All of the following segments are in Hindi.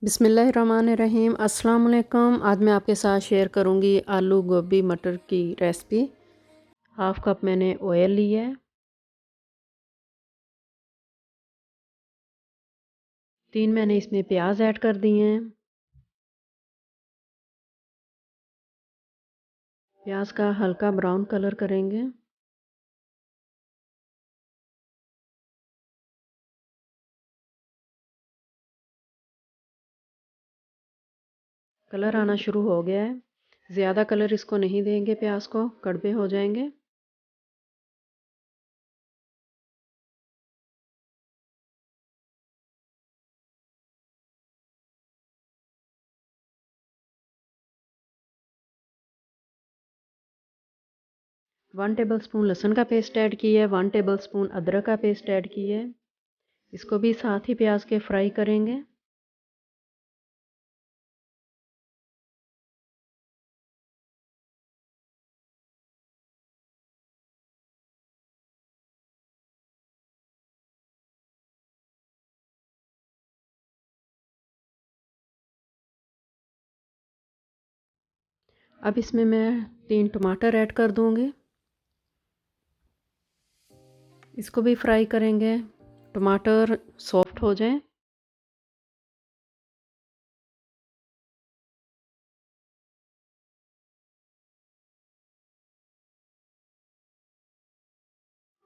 बिस्मिल्लाहिर्रहमानिर्रहीम। अस्सलाम वालेकुम। आज मैं आपके साथ शेयर करूंगी आलू गोभी मटर की रेसिपी। हाफ़ कप मैंने ऑयल लिया है। 3 मैंने इसमें प्याज ऐड कर दिए हैं। प्याज का हल्का ब्राउन कलर करेंगे। कलर आना शुरू हो गया है। ज़्यादा कलर इसको नहीं देंगे, प्याज को कड़वे हो जाएंगे। वन टेबल स्पून लहसुन का पेस्ट ऐड किया है। 1 टेबल स्पून अदरक का पेस्ट ऐड किया है। इसको भी साथ ही प्याज के फ्राई करेंगे। अब इसमें मैं 3 टमाटर ऐड कर दूंगी। इसको भी फ्राई करेंगे, टमाटर सॉफ्ट हो जाए।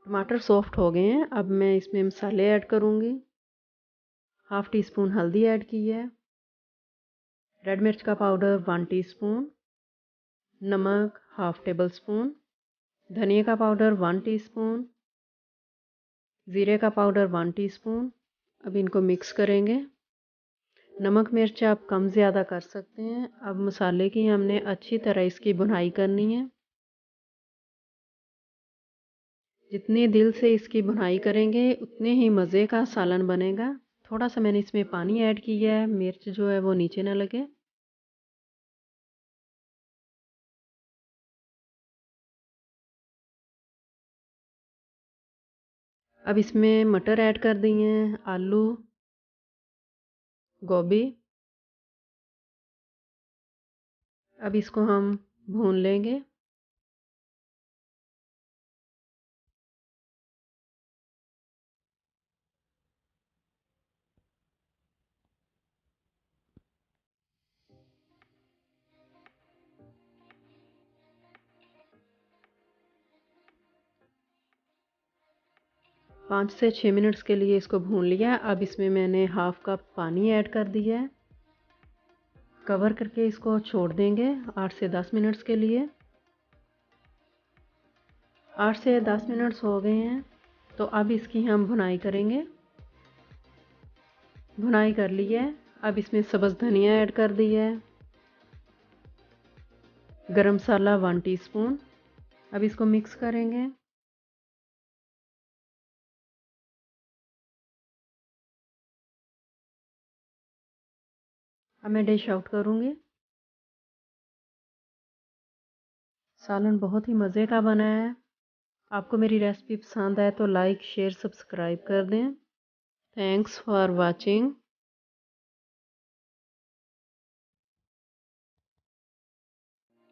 टमाटर सॉफ्ट हो गए हैं। अब मैं इसमें मसाले ऐड करूंगी। हाफ़ टी स्पून हल्दी ऐड की है। रेड मिर्च का पाउडर 1 टीस्पून। नमक हाफ़ टेबल स्पून। धनिया का पाउडर 1 टीस्पून। ज़ीरे का पाउडर 1 टीस्पून। अब इनको मिक्स करेंगे। नमक मिर्च आप कम ज़्यादा कर सकते हैं। अब मसाले की हमने अच्छी तरह इसकी भुनाई करनी है। जितने दिल से इसकी भुनाई करेंगे उतने ही मज़े का सालन बनेगा। थोड़ा सा मैंने इसमें पानी ऐड किया है, मिर्च जो है वो नीचे ना लगे। अब इसमें मटर ऐड कर दिए हैं, आलू, गोभी। अब इसको हम भून लेंगे। पाँच से 6 मिनट्स के लिए इसको भून लिया। अब इसमें मैंने हाफ़ कप पानी ऐड कर दिया है। कवर करके इसको छोड़ देंगे 8 से 10 मिनट्स के लिए। 8 से 10 मिनट्स हो गए हैं, तो अब इसकी हम भुनाई करेंगे। भुनाई कर ली है। अब इसमें सब्ज़ धनिया ऐड कर दिया है। गरम मसाला 1 टीस्पून। अब इसको मिक्स करेंगे। अब मैं डिश आउट करूँगी। सालन बहुत ही मज़े का बना है। आपको मेरी रेसिपी पसंद आए तो लाइक शेयर सब्सक्राइब कर दें। Thanks for watching.